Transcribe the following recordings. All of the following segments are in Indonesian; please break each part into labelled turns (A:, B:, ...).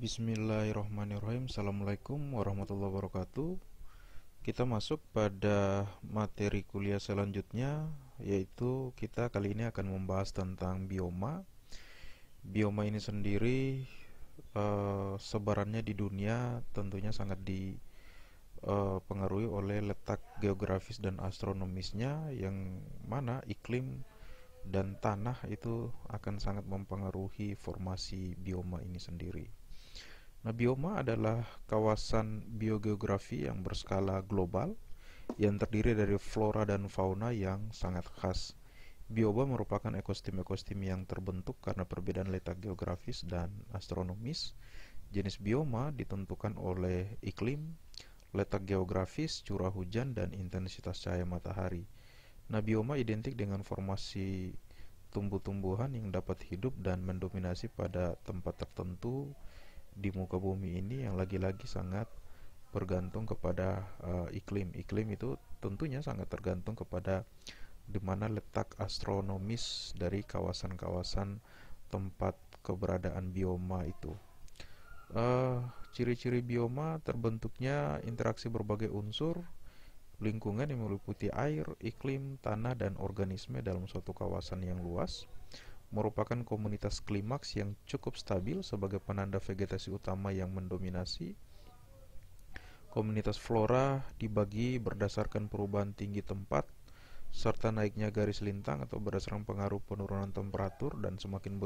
A: Bismillahirrahmanirrahim. Assalamualaikum warahmatullahi wabarakatuh. Kita masuk pada materi kuliah selanjutnya, yaitu kita kali ini akan membahas tentang bioma. Bioma ini sendiri sebarannya di dunia tentunya sangat dipengaruhi oleh letak geografis dan astronomisnya, yang mana iklim dan tanah itu akan sangat mempengaruhi formasi bioma ini sendiri. Nah, bioma adalah kawasan biogeografi yang berskala global yang terdiri dari flora dan fauna yang sangat khas. Bioma merupakan ekosistem-ekosistem yang terbentuk karena perbedaan letak geografis dan astronomis. Jenis bioma ditentukan oleh iklim, letak geografis, curah hujan, dan intensitas cahaya matahari. Nah, bioma identik dengan formasi tumbuh-tumbuhan yang dapat hidup dan mendominasi pada tempat tertentu di muka bumi ini, yang lagi-lagi sangat bergantung kepada iklim. Iklim itu tentunya sangat tergantung kepada di mana letak astronomis dari kawasan-kawasan tempat keberadaan bioma itu. Uh, Ciri-ciri bioma terbentuknya interaksi berbagai unsur lingkungan yang meliputi air, iklim, tanah, dan organisme dalam suatu kawasan yang luas, merupakan komunitas klimaks yang cukup stabil sebagai penanda vegetasi utama yang mendominasi. Komunitas flora dibagi berdasarkan perubahan tinggi tempat serta naiknya garis lintang atau berdasarkan pengaruh penurunan temperatur dan semakin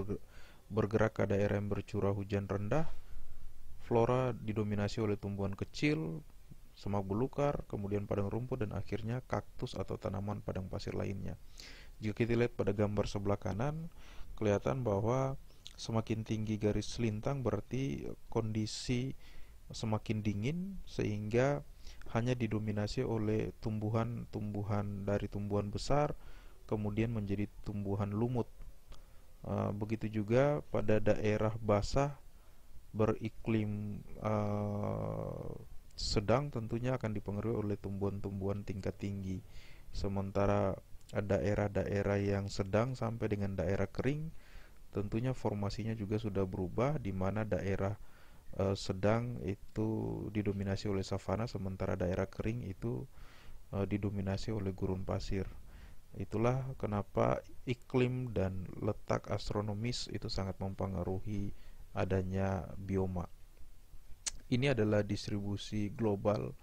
A: bergerak ke daerah yang bercurah hujan rendah. Flora didominasi oleh tumbuhan kecil, semak belukar, kemudian padang rumput, dan akhirnya kaktus atau tanaman padang pasir lainnya. Jika kita lihat pada gambar sebelah kanan, kelihatan bahwa semakin tinggi garis lintang berarti kondisi semakin dingin, sehingga hanya didominasi oleh tumbuhan-tumbuhan dari tumbuhan besar kemudian menjadi tumbuhan lumut. Begitu juga pada daerah basah beriklim sedang tentunya akan dipengaruhi oleh tumbuhan-tumbuhan tingkat tinggi. Sementara daerah-daerah yang sedang sampai dengan daerah kering tentunya formasinya juga sudah berubah, di mana daerah sedang itu didominasi oleh savana, sementara daerah kering itu didominasi oleh gurun pasir. Itulah kenapa iklim dan letak astronomis itu sangat mempengaruhi adanya bioma. Ini adalah distribusi global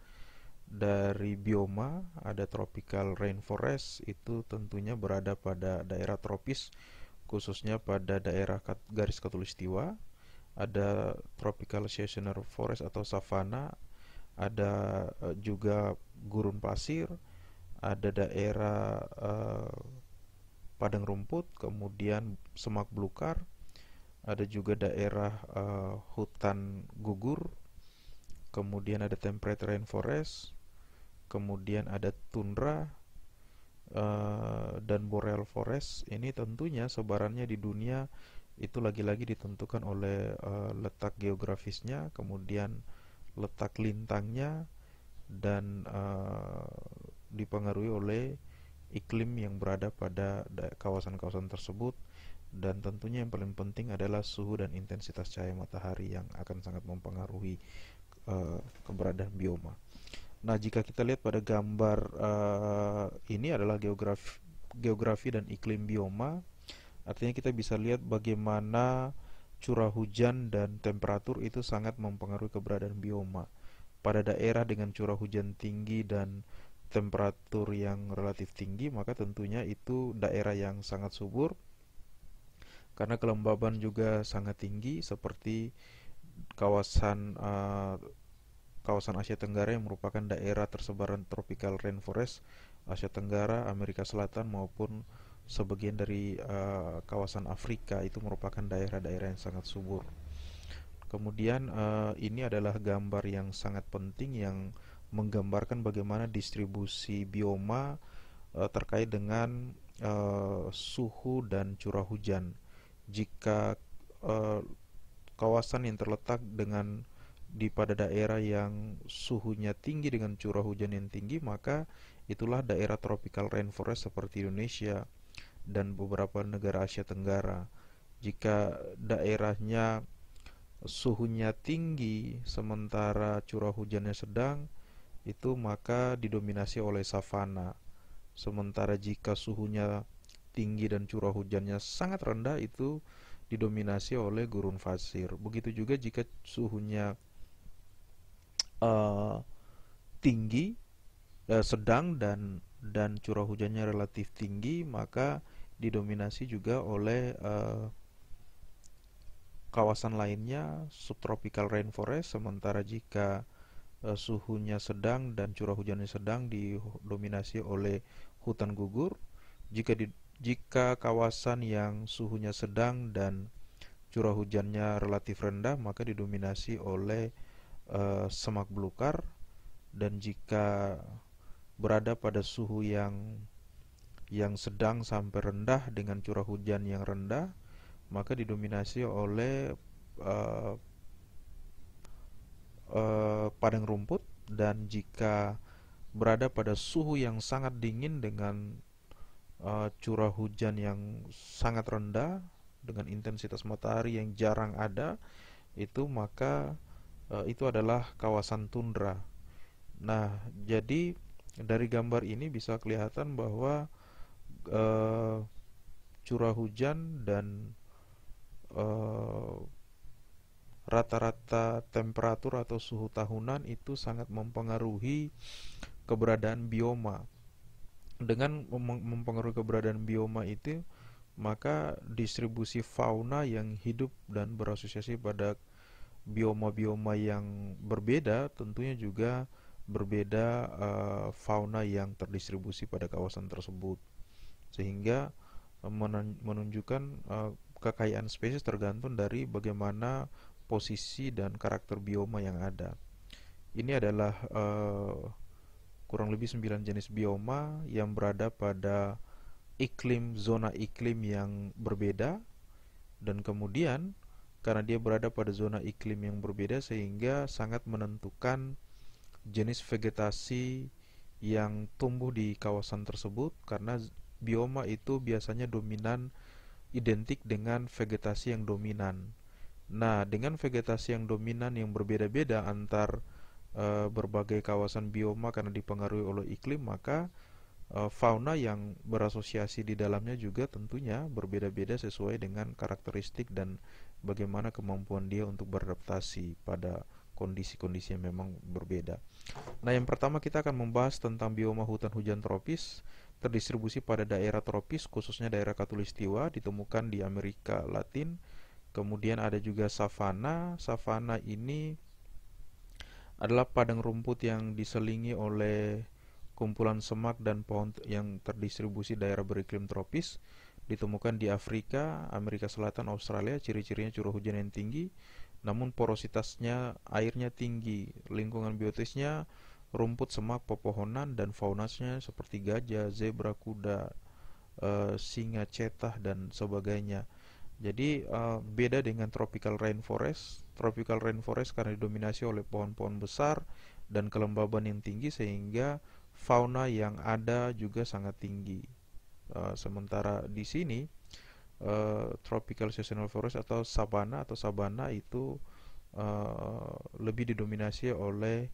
A: dari bioma. Ada tropical rainforest, itu tentunya berada pada daerah tropis, khususnya pada daerah garis khatulistiwa. Ada tropical seasonal forest atau savanna, ada juga gurun pasir, ada daerah padang rumput, kemudian semak belukar, ada juga daerah hutan gugur, kemudian ada temperate rainforest, kemudian ada tundra, dan boreal forest. Ini tentunya sebarannya di dunia itu lagi-lagi ditentukan oleh letak geografisnya, kemudian letak lintangnya, dan dipengaruhi oleh iklim yang berada pada kawasan-kawasan tersebut. Dan tentunya yang paling penting adalah suhu dan intensitas cahaya matahari yang akan sangat mempengaruhi keberadaan bioma. Nah, jika kita lihat pada gambar ini adalah geografi dan iklim bioma. Artinya kita bisa lihat bagaimana curah hujan dan temperatur itu sangat mempengaruhi keberadaan bioma. Pada daerah dengan curah hujan tinggi dan temperatur yang relatif tinggi, maka tentunya itu daerah yang sangat subur karena kelembaban juga sangat tinggi, seperti kawasan kawasan Asia Tenggara yang merupakan daerah tersebaran tropical rainforest Asia Tenggara, Amerika Selatan, maupun sebagian dari kawasan Afrika. Itu merupakan daerah-daerah yang sangat subur. Kemudian ini adalah gambar yang sangat penting yang menggambarkan bagaimana distribusi bioma terkait dengan suhu dan curah hujan. Jika kawasan yang terletak pada daerah yang suhunya tinggi dengan curah hujan yang tinggi, maka itulah daerah tropical rainforest seperti Indonesia dan beberapa negara Asia Tenggara. Jika daerahnya suhunya tinggi sementara curah hujannya sedang, itu maka didominasi oleh savana. Sementara jika suhunya tinggi dan curah hujannya sangat rendah, itu didominasi oleh gurun pasir. Begitu juga jika suhunya eh, tinggi, sedang dan curah hujannya relatif tinggi, maka didominasi juga oleh kawasan lainnya subtropical rainforest. Sementara jika suhunya sedang dan curah hujannya sedang, didominasi oleh hutan gugur. Jika kawasan yang suhunya sedang dan curah hujannya relatif rendah, maka didominasi oleh semak belukar. Dan jika berada pada suhu yang sedang sampai rendah dengan curah hujan yang rendah, maka didominasi oleh uh, padang rumput. Dan jika berada pada suhu yang sangat dingin dengan curah hujan yang sangat rendah dengan intensitas matahari yang jarang ada, itu maka itu adalah kawasan tundra. Nah, jadi dari gambar ini bisa kelihatan bahwa uh, curah hujan dan uh, rata-rata temperatur atau suhu tahunan itu sangat mempengaruhi keberadaan bioma. Dengan mempengaruhi keberadaan bioma itu, maka distribusi fauna yang hidup dan berasosiasi pada bioma-bioma yang berbeda tentunya juga berbeda fauna yang terdistribusi pada kawasan tersebut, sehingga menunjukkan kekayaan spesies tergantung dari bagaimana posisi dan karakter bioma yang ada. Ini adalah kurang lebih 9 jenis bioma yang berada pada zona iklim yang berbeda, dan kemudian karena dia berada pada zona iklim yang berbeda sehingga sangat menentukan jenis vegetasi yang tumbuh di kawasan tersebut, karena bioma itu biasanya dominan identik dengan vegetasi yang dominan. Nah, dengan vegetasi yang dominan yang berbeda-beda antar berbagai kawasan bioma karena dipengaruhi oleh iklim, maka fauna yang berasosiasi di dalamnya juga tentunya berbeda-beda sesuai dengan karakteristik dan bagaimana kemampuan dia untuk beradaptasi pada kondisi-kondisi yang memang berbeda. Nah, yang pertama kita akan membahas tentang bioma hutan hujan tropis terdistribusi pada daerah tropis, khususnya daerah khatulistiwa, ditemukan di Amerika Latin. Kemudian ada juga savana. Savana ini adalah padang rumput yang diselingi oleh kumpulan semak dan pohon yang terdistribusi daerah beriklim tropis. Ditemukan di Afrika, Amerika Selatan, Australia. Ciri-cirinya curah hujan yang tinggi, namun porositasnya airnya tinggi. Lingkungan biotisnya rumput, semak, pepohonan, dan faunasnya seperti gajah, zebra, kuda, singa, cetah, dan sebagainya. Jadi beda dengan tropical rainforest. Tropical rainforest karena didominasi oleh pohon-pohon besar dan kelembaban yang tinggi sehingga fauna yang ada juga sangat tinggi. Sementara di sini tropical seasonal forest atau sabana itu lebih didominasi oleh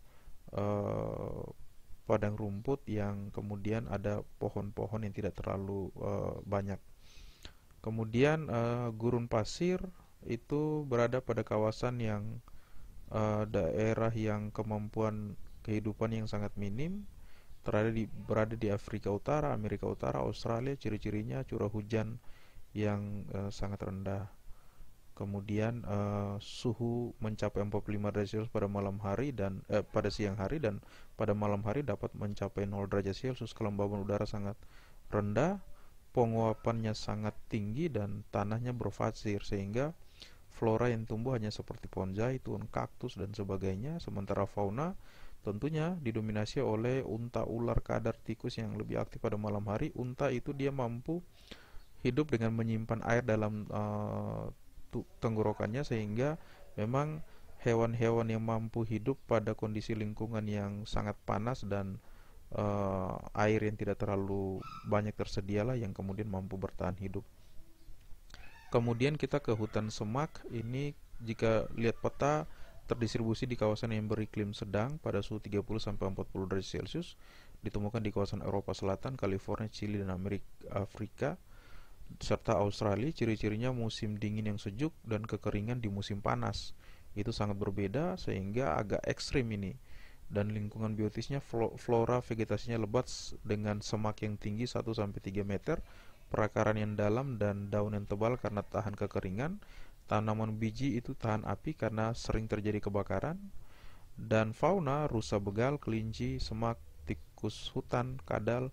A: padang rumput yang kemudian ada pohon-pohon yang tidak terlalu banyak. Kemudian gurun pasir itu berada pada kawasan yang daerah yang kemampuan kehidupan yang sangat minim, berada di Afrika Utara, Amerika Utara, Australia. Ciri-cirinya curah hujan yang sangat rendah. Kemudian suhu mencapai 45 derajat Celcius pada malam hari dan pada siang hari, dan pada malam hari dapat mencapai 0 derajat Celcius. Kelembaban udara sangat rendah, penguapannya sangat tinggi, dan tanahnya berpasir sehingga flora yang tumbuh hanya seperti pohon zaitun, kaktus, dan sebagainya. Sementara fauna tentunya didominasi oleh unta, ular, kadar, tikus yang lebih aktif pada malam hari. Unta itu dia mampu hidup dengan menyimpan air dalam tenggorokannya, sehingga memang hewan-hewan yang mampu hidup pada kondisi lingkungan yang sangat panas dan air yang tidak terlalu banyak tersedialah yang kemudian mampu bertahan hidup. Kemudian kita ke hutan semak. Ini jika lihat peta, terdistribusi di kawasan yang beriklim sedang pada suhu 30-40 derajat Celcius, ditemukan di kawasan Eropa Selatan, California, Chili, dan Afrika, serta Australia. Ciri-cirinya musim dingin yang sejuk dan kekeringan di musim panas. Itu sangat berbeda sehingga agak ekstrim ini. Dan lingkungan biotisnya, flora vegetasinya lebat dengan semak yang tinggi 1-3 meter, perakaran yang dalam dan daun yang tebal karena tahan kekeringan. Tanaman biji itu tahan api karena sering terjadi kebakaran. Dan fauna, rusa begal, kelinci, semak, tikus hutan, kadal,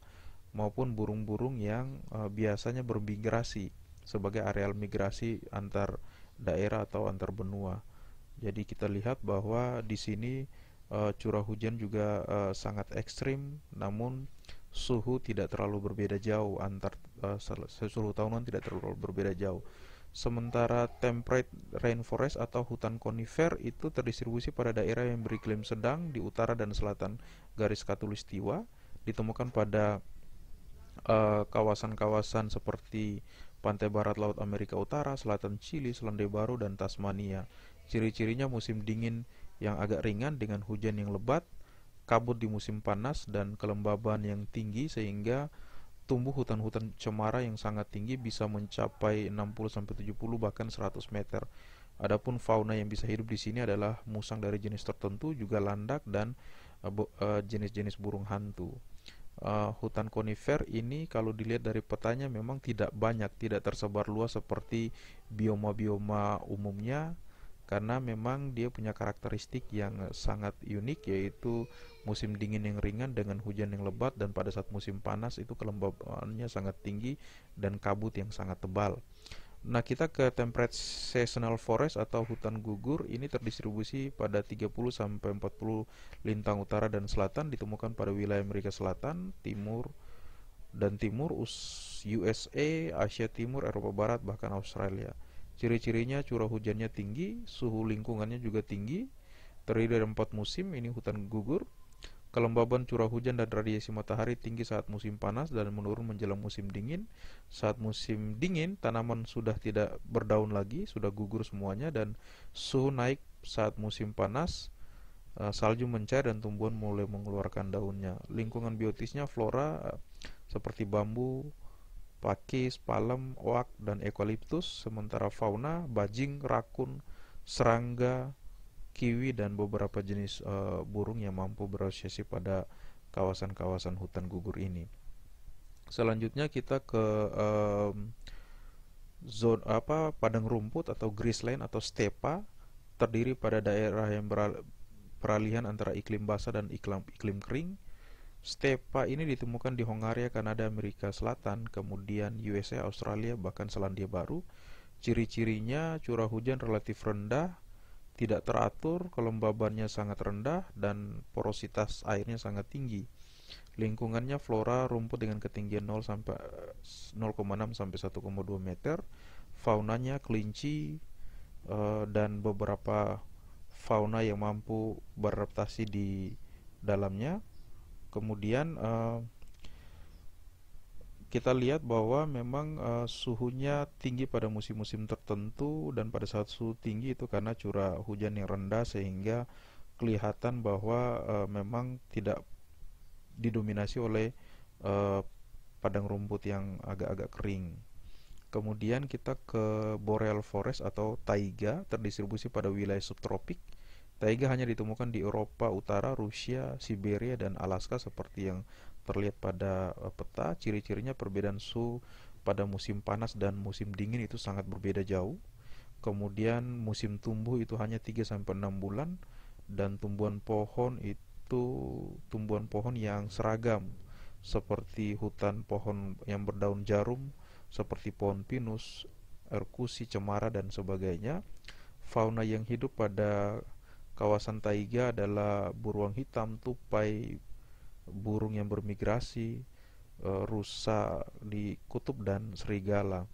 A: maupun burung-burung yang biasanya bermigrasi sebagai areal migrasi antar daerah atau antar benua. Jadi kita lihat bahwa di sini curah hujan juga sangat ekstrim, namun suhu tidak terlalu berbeda jauh antar suhu tahunan tidak terlalu berbeda jauh. Sementara temperate rainforest atau hutan konifer itu terdistribusi pada daerah yang beriklim sedang di utara dan selatan garis khatulistiwa, ditemukan pada kawasan-kawasan seperti pantai barat Laut Amerika Utara, selatan Chili, Selandia Baru, dan Tasmania. Ciri-cirinya musim dingin yang agak ringan dengan hujan yang lebat, kabut di musim panas, dan kelembaban yang tinggi sehingga tumbuh hutan-hutan cemara yang sangat tinggi bisa mencapai 60-70 bahkan 100 meter. Adapun fauna yang bisa hidup di sini adalah musang dari jenis tertentu, juga landak dan jenis-jenis burung hantu. Hutan konifer ini kalau dilihat dari petanya memang tidak banyak, tidak tersebar luas seperti bioma-bioma umumnya, karena memang dia punya karakteristik yang sangat unik, yaitu musim dingin yang ringan dengan hujan yang lebat, dan pada saat musim panas itu kelembabannya sangat tinggi dan kabut yang sangat tebal. Nah, kita ke temperate seasonal forest atau hutan gugur. Ini terdistribusi pada 30-40 lintang utara dan selatan, ditemukan pada wilayah Amerika Selatan, Timur, USA, Asia Timur, Eropa Barat, bahkan Australia. Ciri-cirinya curah hujannya tinggi, suhu lingkungannya juga tinggi, terdiri dari 4 musim. Ini hutan gugur. Kelembaban curah hujan dan radiasi matahari tinggi saat musim panas dan menurun menjelang musim dingin. Saat musim dingin, tanaman sudah tidak berdaun lagi, sudah gugur semuanya, dan suhu naik. Saat musim panas, salju mencair dan tumbuhan mulai mengeluarkan daunnya. Lingkungan biotisnya flora seperti bambu, pakis, palem, oak, dan eukaliptus. Sementara fauna, bajing, rakun, serangga, kiwi, dan beberapa jenis burung yang mampu berasosiasi pada kawasan-kawasan hutan gugur ini. Selanjutnya kita ke padang rumput atau grassland atau stepa, terdiri pada daerah yang peralihan antara iklim basah dan iklim kering. Stepa ini ditemukan di Hongaria, Kanada, Amerika Selatan, kemudian USA, Australia, bahkan Selandia Baru. Ciri-cirinya curah hujan relatif rendah, tidak teratur, kelembabannya sangat rendah, dan porositas airnya sangat tinggi. Lingkungannya flora rumput dengan ketinggian 0,6 sampai 1,2 meter. Faunanya kelinci dan beberapa fauna yang mampu beradaptasi di dalamnya. Kemudian kita lihat bahwa memang suhunya tinggi pada musim-musim tertentu, dan pada saat suhu tinggi itu karena curah hujan yang rendah sehingga kelihatan bahwa memang tidak didominasi oleh padang rumput yang agak-agak kering. Kemudian kita ke boreal forest atau taiga, terdistribusi pada wilayah subtropik. Taiga hanya ditemukan di Eropa Utara, Rusia, Siberia, dan Alaska seperti yang terlihat pada peta. Ciri-cirinya perbedaan suhu pada musim panas dan musim dingin itu sangat berbeda jauh. Kemudian musim tumbuh itu hanya 3-6 bulan, dan tumbuhan pohon itu tumbuhan pohon yang seragam seperti hutan pohon yang berdaun jarum seperti pohon pinus, erkusi, cemara, dan sebagainya. Fauna yang hidup pada kawasan taiga adalah beruang hitam, tupai, burung yang bermigrasi, rusa di kutub, dan serigala.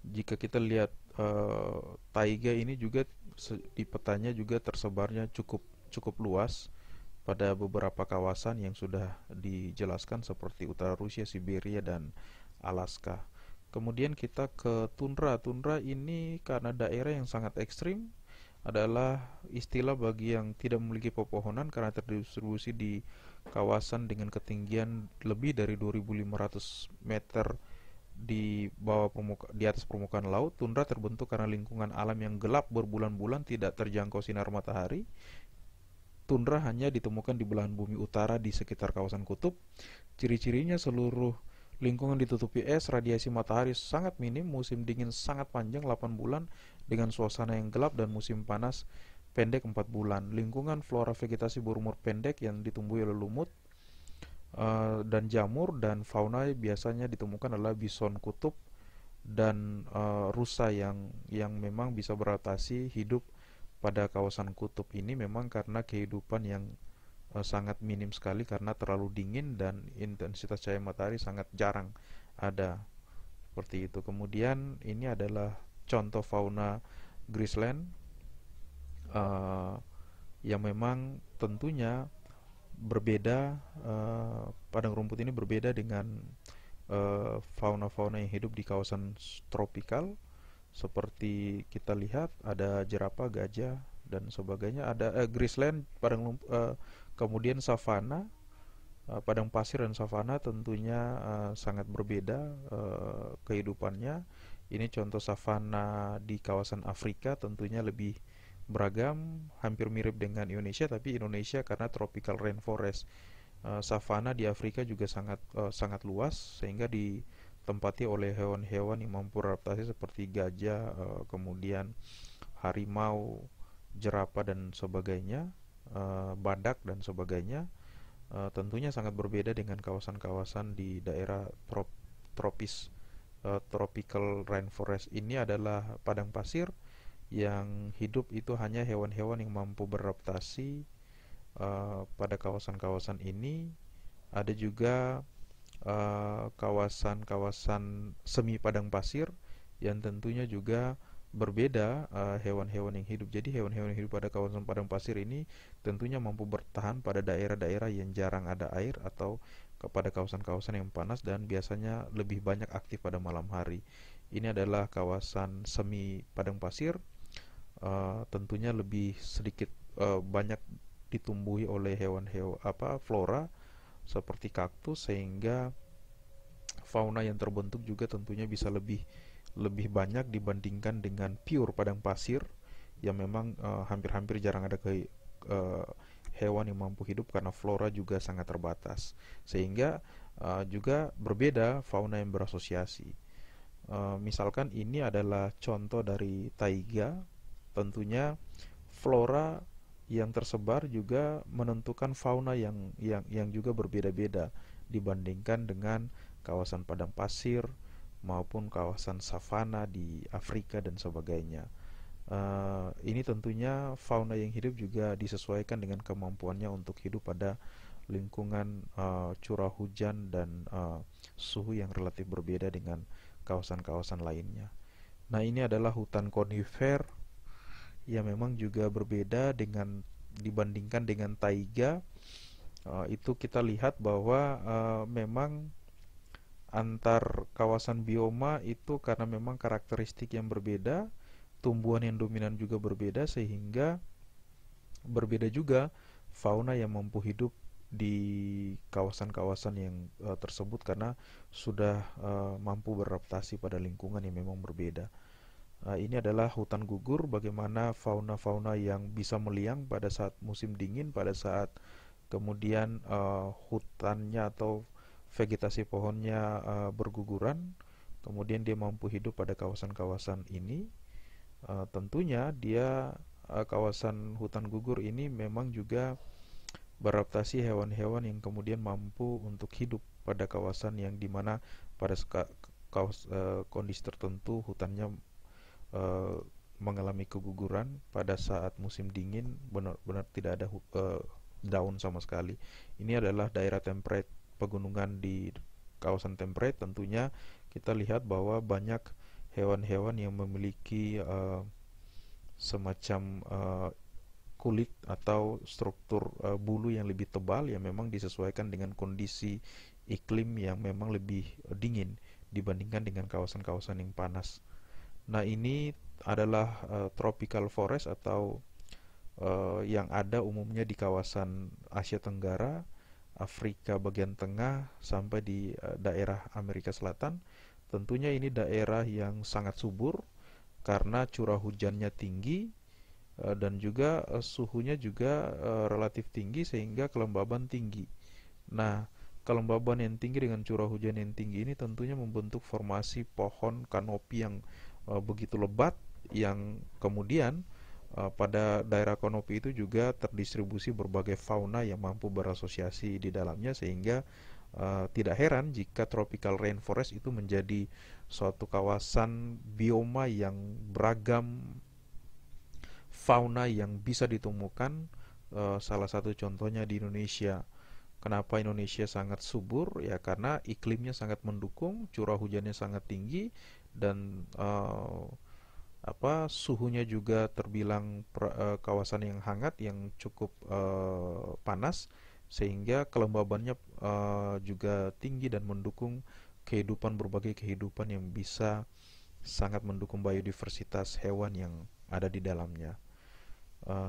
A: Jika kita lihat taiga ini juga di petanya juga tersebarnya cukup luas pada beberapa kawasan yang sudah dijelaskan seperti utara Rusia, Siberia, dan Alaska. Kemudian kita ke tundra. Tundra ini karena daerah yang sangat ekstrim, adalah istilah bagi yang tidak memiliki pepohonan karena terdistribusi di kawasan dengan ketinggian lebih dari 2.500 meter di atas permukaan laut. Tundra terbentuk karena lingkungan alam yang gelap berbulan-bulan tidak terjangkau sinar matahari. Tundra hanya ditemukan di belahan bumi utara di sekitar kawasan kutub. Ciri-cirinya seluruh lingkungan ditutupi es, radiasi matahari sangat minim, musim dingin sangat panjang 8 bulan dengan suasana yang gelap dan musim panas pendek 4 bulan. Lingkungan flora vegetasi berumur pendek yang ditumbuhi oleh lumut dan jamur, dan fauna biasanya ditemukan adalah bison kutub dan rusa yang memang bisa beradaptasi hidup pada kawasan kutub ini memang karena kehidupan yang sangat minim sekali karena terlalu dingin dan intensitas cahaya matahari sangat jarang ada, seperti itu. Kemudian ini adalah contoh fauna Graceland yang memang tentunya berbeda. Padang rumput ini berbeda dengan fauna-fauna yang hidup di kawasan tropikal. Seperti kita lihat ada jerapah, gajah dan sebagainya. Ada grassland, kemudian savana, padang pasir dan savana tentunya sangat berbeda kehidupannya. Ini contoh savana di kawasan Afrika, tentunya lebih beragam, hampir mirip dengan Indonesia, tapi Indonesia karena tropical rainforest. Savana di Afrika juga sangat luas sehingga ditempati oleh hewan-hewan yang mampu beradaptasi seperti gajah, kemudian harimau, jerapah dan sebagainya, badak dan sebagainya. Tentunya sangat berbeda dengan kawasan-kawasan di daerah tropis. Tropical rainforest ini adalah padang pasir yang hidup itu hanya hewan-hewan yang mampu beradaptasi pada kawasan-kawasan ini. Ada juga kawasan-kawasan semi padang pasir yang tentunya juga berbeda hewan-hewan yang hidup. Jadi hewan-hewan yang hidup pada kawasan padang pasir ini tentunya mampu bertahan pada daerah-daerah yang jarang ada air atau kepada kawasan-kawasan yang panas dan biasanya lebih banyak aktif pada malam hari. Ini adalah kawasan semi padang pasir, tentunya lebih sedikit banyak ditumbuhi oleh hewan-hewan flora seperti kaktus, sehingga fauna yang terbentuk juga tentunya bisa lebih banyak dibandingkan dengan pure padang pasir yang memang hampir-hampir jarang ada hewan yang mampu hidup karena flora juga sangat terbatas, sehingga juga berbeda fauna yang berasosiasi. Misalkan ini adalah contoh dari taiga. Tentunya flora yang tersebar juga menentukan fauna yang juga berbeda-beda dibandingkan dengan kawasan padang pasir maupun kawasan savana di Afrika dan sebagainya. Ini tentunya fauna yang hidup juga disesuaikan dengan kemampuannya untuk hidup pada lingkungan curah hujan dan suhu yang relatif berbeda dengan kawasan-kawasan lainnya. Nah, ini adalah hutan konifer yang memang juga berbeda dibandingkan dengan taiga. Itu kita lihat bahwa memang antar kawasan bioma itu karena memang karakteristik yang berbeda, tumbuhan yang dominan juga berbeda, sehingga berbeda juga fauna yang mampu hidup di kawasan-kawasan yang tersebut karena sudah mampu beradaptasi pada lingkungan yang memang berbeda. Ini adalah hutan gugur, bagaimana fauna-fauna yang bisa meliang pada saat musim dingin, pada saat kemudian hutannya atau vegetasi pohonnya berguguran, kemudian dia mampu hidup pada kawasan-kawasan ini. Tentunya kawasan hutan gugur ini memang juga beradaptasi hewan-hewan yang kemudian mampu untuk hidup pada kawasan yang dimana pada kondisi tertentu hutannya mengalami keguguran. Pada saat musim dingin benar-benar tidak ada daun sama sekali. Ini adalah daerah temperate, pegunungan di kawasan temperate. Tentunya kita lihat bahwa banyak hewan-hewan yang memiliki semacam kulit atau struktur bulu yang lebih tebal yang memang disesuaikan dengan kondisi iklim yang memang lebih dingin dibandingkan dengan kawasan-kawasan yang panas. Nah, ini adalah tropical forest atau yang ada umumnya di kawasan Asia Tenggara, Afrika bagian tengah, sampai di daerah Amerika Selatan. Tentunya ini daerah yang sangat subur karena curah hujannya tinggi, dan juga suhunya juga relatif tinggi sehingga kelembaban tinggi. Nah, kelembaban yang tinggi dengan curah hujan yang tinggi ini tentunya membentuk formasi pohon kanopi yang begitu lebat, yang kemudian pada daerah kanopi itu juga terdistribusi berbagai fauna yang mampu berasosiasi di dalamnya, sehingga tidak heran jika tropical rainforest itu menjadi suatu kawasan bioma yang beragam fauna yang bisa ditemukan. Salah satu contohnya di Indonesia. Kenapa Indonesia sangat subur? Ya karena iklimnya sangat mendukung, curah hujannya sangat tinggi, dan suhunya juga terbilang kawasan yang hangat, yang cukup panas, sehingga kelembabannya juga tinggi dan mendukung berbagai kehidupan yang bisa sangat mendukung biodiversitas hewan yang ada di dalamnya.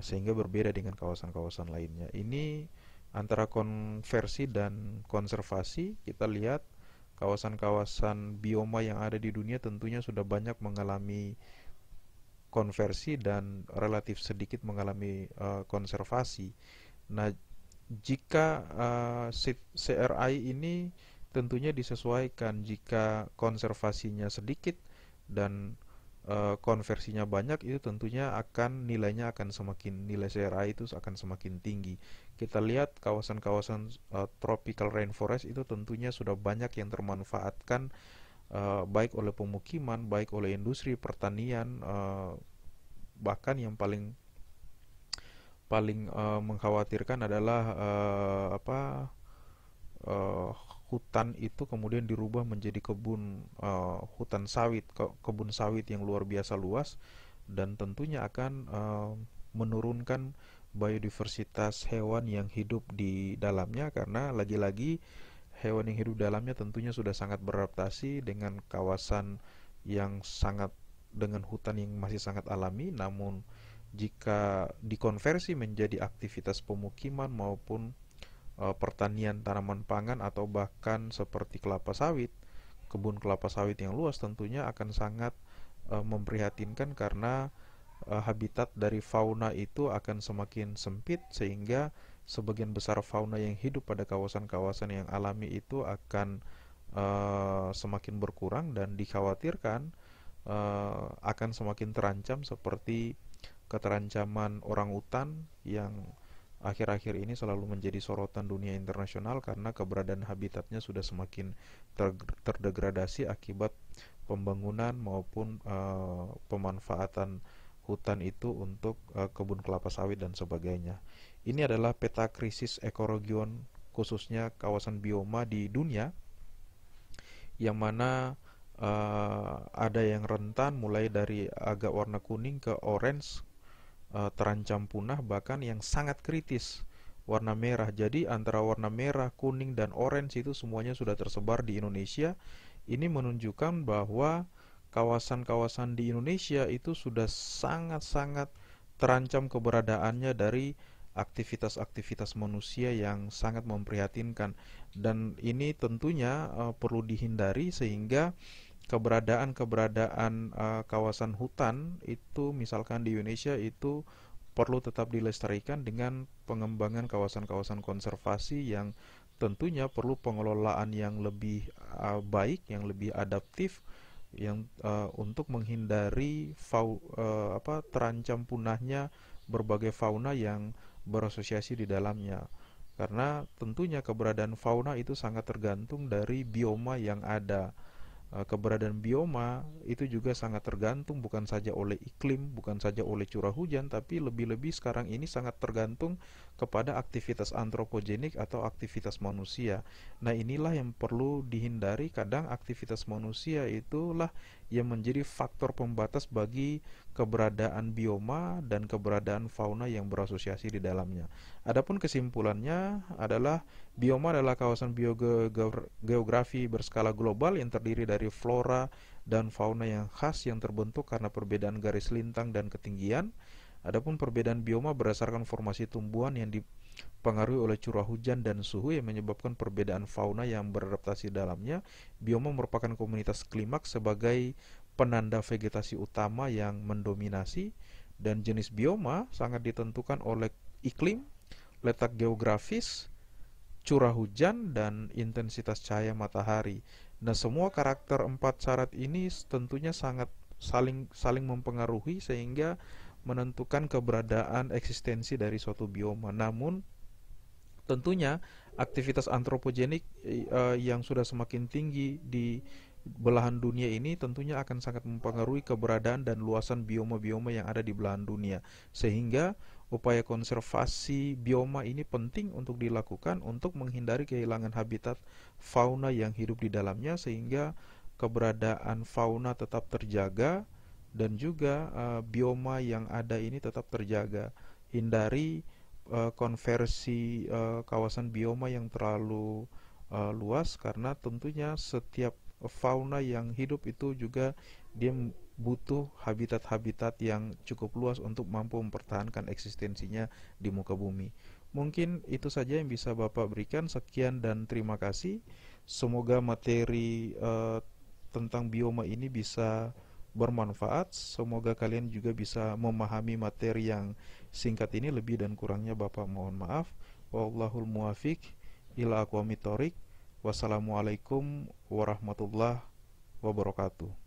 A: Sehingga berbeda dengan kawasan-kawasan lainnya. Ini antara konversi dan konservasi. Kita lihat kawasan-kawasan bioma yang ada di dunia tentunya sudah banyak mengalami konversi dan relatif sedikit mengalami konservasi. Nah, jika CRI ini tentunya disesuaikan. Jika konservasinya sedikit dan konversinya banyak, itu tentunya nilai CRI itu akan semakin tinggi. Kita lihat kawasan-kawasan tropical rainforest itu tentunya sudah banyak yang termanfaatkan, baik oleh pemukiman, baik oleh industri pertanian, bahkan yang paling mengkhawatirkan adalah uh, hutan itu kemudian dirubah menjadi kebun sawit yang luar biasa luas, dan tentunya akan menurunkan biodiversitas hewan yang hidup di dalamnya, karena lagi-lagi hewan yang hidup di dalamnya tentunya sudah sangat beradaptasi dengan kawasan yang sangat dengan hutan yang masih sangat alami. Namun jika dikonversi menjadi aktivitas pemukiman maupun pertanian tanaman pangan, atau bahkan seperti kebun kelapa sawit yang luas, tentunya akan sangat memprihatinkan, karena habitat dari fauna itu akan semakin sempit, sehingga sebagian besar fauna yang hidup pada kawasan-kawasan yang alami itu akan semakin berkurang, dan dikhawatirkan akan semakin terancam, seperti keterancaman orangutan yang akhir-akhir ini selalu menjadi sorotan dunia internasional karena keberadaan habitatnya sudah semakin terdegradasi akibat pembangunan maupun pemanfaatan hutan itu untuk kebun kelapa sawit dan sebagainya. Ini adalah peta krisis ekoregion, khususnya kawasan bioma di dunia, yang mana ada yang rentan mulai dari agak warna kuning ke orange, terancam punah, bahkan yang sangat kritis warna merah. Jadi antara warna merah, kuning, dan orange itu semuanya sudah tersebar di Indonesia. Ini menunjukkan bahwa kawasan-kawasan di Indonesia itu sudah sangat-sangat terancam keberadaannya dari aktivitas-aktivitas manusia yang sangat memprihatinkan. Dan ini tentunya perlu dihindari, sehingga keberadaan kawasan hutan itu misalkan di Indonesia itu perlu tetap dilestarikan dengan pengembangan kawasan-kawasan konservasi yang tentunya perlu pengelolaan yang lebih baik, yang lebih adaptif, yang untuk menghindari terancam punahnya berbagai fauna yang berasosiasi di dalamnya. Karena tentunya keberadaan fauna itu sangat tergantung dari bioma yang ada. Keberadaan bioma itu juga sangat tergantung bukan saja oleh iklim, bukan saja oleh curah hujan, tapi lebih-lebih sekarang ini sangat tergantung kepada aktivitas antropogenik atau aktivitas manusia. Nah, inilah yang perlu dihindari. Kadang aktivitas manusia itulah yang menjadi faktor pembatas bagi keberadaan bioma dan keberadaan fauna yang berasosiasi di dalamnya. Adapun kesimpulannya adalah bioma adalah kawasan biogeografi berskala global yang terdiri dari flora dan fauna yang khas yang terbentuk karena perbedaan garis lintang dan ketinggian. Adapun perbedaan bioma berdasarkan formasi tumbuhan yang dipengaruhi oleh curah hujan dan suhu yang menyebabkan perbedaan fauna yang beradaptasi dalamnya. Bioma merupakan komunitas klimaks sebagai penanda vegetasi utama yang mendominasi, dan jenis bioma sangat ditentukan oleh iklim, letak geografis, curah hujan, dan intensitas cahaya matahari. Nah, semua karakter empat syarat ini tentunya sangat saling mempengaruhi sehingga menentukan keberadaan eksistensi dari suatu bioma. Namun, tentunya aktivitas antropogenik yang sudah semakin tinggi di belahan dunia ini tentunya akan sangat mempengaruhi keberadaan dan luasan bioma-bioma yang ada di belahan dunia. Sehingga upaya konservasi bioma ini penting untuk dilakukan untuk menghindari kehilangan habitat fauna yang hidup di dalamnya, sehingga keberadaan fauna tetap terjaga dan juga bioma yang ada ini tetap terjaga. Hindari konversi kawasan bioma yang terlalu luas, karena tentunya setiap fauna yang hidup itu juga dia butuh habitat-habitat yang cukup luas untuk mampu mempertahankan eksistensinya di muka bumi. Mungkin itu saja yang bisa Bapak berikan. Sekian dan terima kasih. Semoga materi tentang bioma ini bisa bermanfaat. Semoga kalian juga bisa memahami materi yang singkat ini. Lebih dan kurangnya Bapak mohon maaf. Wallahul muwafiq ila aqwamit thoriq. Wassalamualaikum warahmatullahi wabarakatuh.